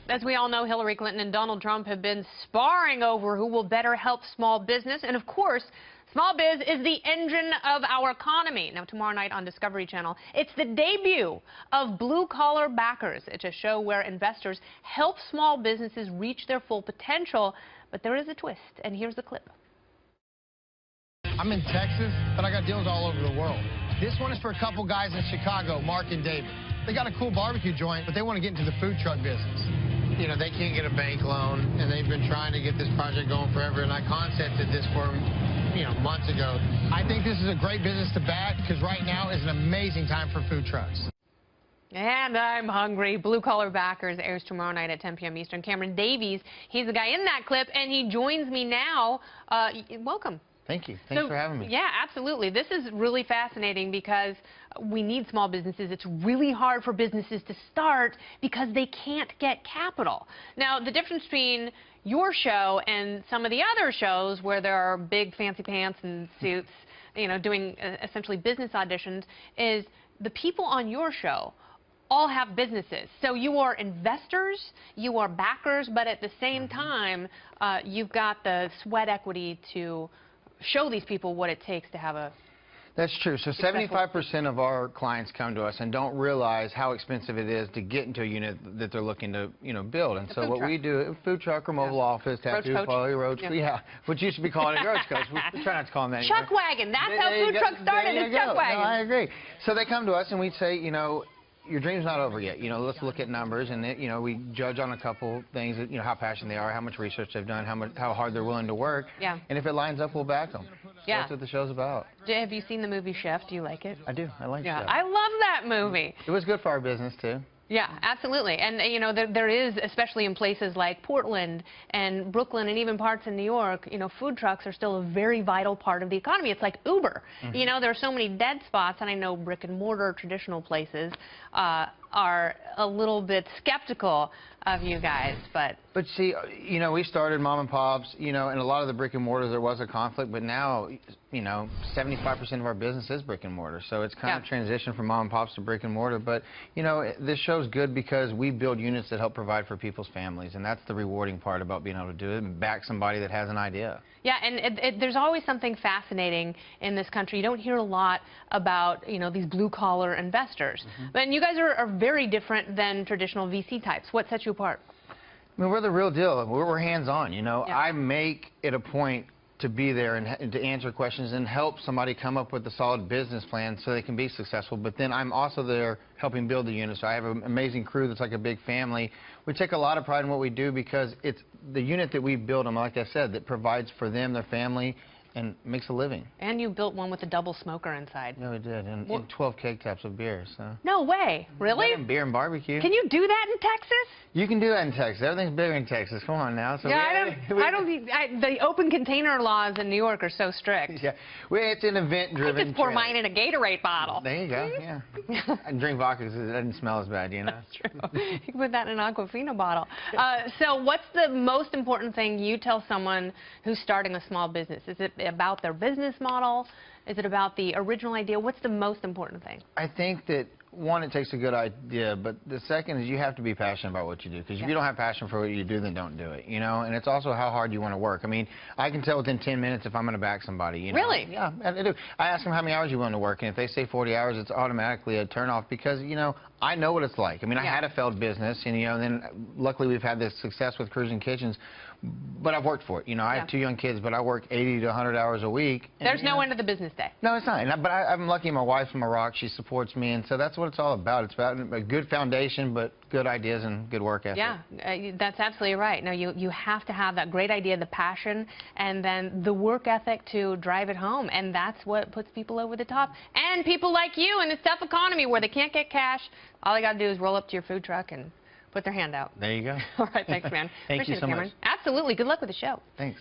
As we all know, Hillary Clinton and Donald Trump have been sparring over who will better help small business. And of course, small biz is the engine of our economy. Now, tomorrow night on Discovery Channel, it's the debut of Collar Backers. It's a show where investors help small businesses reach their full potential. But there is a twist, and here's the clip. I'm in Texas, but I got deals all over the world. This one is for a couple guys in Chicago, Mark and David. They got a cool barbecue joint, but they want to get into the food truck business. You know, they can't get a bank loan, and they've been trying to get this project going forever, and I concepted this for them, months ago. I think this is a great business to back because right now is an amazing time for food trucks. And I'm hungry. Collar Backers airs tomorrow night at 10 p.m. Eastern. Cameron Davies, he's the guy in that clip, and he joins me now. Welcome. Thank you. Thanks for having me. Yeah, absolutely. This is really fascinating because we need small businesses. It's really hard for businesses to start because they can't get capital. Now, the difference between your show and some of the other shows where there are big fancy pants and suits, doing essentially business auditions, is the people on your show all have businesses. So you are investors, you are backers, but at the same time, you've got the sweat equity to show these people what it takes to have a... That's true. So 75% of our clients come to us and don't realize how expensive it is to get into a unit that they're looking to, build. And so what we do, food truck or mobile office, tattoo, roach, which used to be called a roach coach. We try not to call them that anymore. Chuck wagon. That's how food trucks started, is chuck wagon. No, I agree. So they come to us and we say, your dream's not over yet. Let's look at numbers, and we judge on a couple things. How passionate they are, how much research they've done, how hard they're willing to work. Yeah. And if it lines up, we'll back them. Yeah. That's what the show's about. Have you seen the movie Chef? Do you like it? I do. I like Chef. Chef. I love that movie. It was good for our business too. Yeah, absolutely. And, there is, especially in places like Portland and Brooklyn and even parts in New York, food trucks are still a very vital part of the economy. It's like Uber. Mm-hmm. There are so many dead spots, and I know brick and mortar traditional places are a little bit skeptical of you guys, but see, we started mom and pops, and a lot of the brick and mortars there was a conflict, but now, 75% of our business is brick and mortar, so it's kind of transitioned from mom and pops to brick and mortar. But this show's good because we build units that help provide for people's families, and that's the rewarding part about being able to do it and back somebody that has an idea. Yeah, and there's always something fascinating in this country. You don't hear a lot about, these blue-collar investors. And you guys are very different than traditional VC types. What sets you apart? I mean, we're the real deal. We're hands-on, I make it a point to be there and to answer questions and help somebody come up with a solid business plan so they can be successful. But then I'm also there helping build the unit. So I have an amazing crew that's like a big family. We take a lot of pride in what we do because it's the unit that we build them, like I said, that provides for them, their family, and makes a living. And you built one with a double smoker inside. Yeah, we did, and 12 keg taps of beer. So. No way, really? And beer and barbecue. Can you do that in Texas? You can do that in Texas. Everything's bigger in Texas. Come on now. So yeah, the open container laws in New York are so strict. Yeah, it's an event-driven. I just pour mine in a Gatorade bottle. There you go. Yeah. And drink vodka because it doesn't smell as bad, That's true. You can put that in an Aquafina bottle. So what's the most important thing you tell someone who's starting a small business? Is it about their business model? Is it about the original idea? What's the most important thing? I think that, one, it takes a good idea, but the second is you have to be passionate about what you do, because if you don't have passion for what you do, then don't do it, and it's also how hard you want to work. I mean, I can tell within 10 minutes if I'm going to back somebody, Really? Yeah, I do. I ask them how many hours you want to work, and if they say 40 hours, it's automatically a turnoff because, I know what it's like. I mean, I had a failed business, and then luckily we've had this success with Cruising Kitchens, but I've worked for it. I have 2 young kids, but I work 80 to 100 hours a week. And, there's no end of the business day. No, it's not. But I'm lucky my wife's from Iraq. She supports me, and so that's what it's all about. It's about a good foundation, but good ideas and good work ethic. Yeah, that's absolutely right. No, you have to have that great idea, the passion, and then the work ethic to drive it home, and that's what puts people over the top. And people like you in this tough economy where they can't get cash, all they got to do is roll up to your food truck and put their hand out. There you go. All right, thanks, man. Thank you so much. Absolutely. Good luck with the show. Thanks.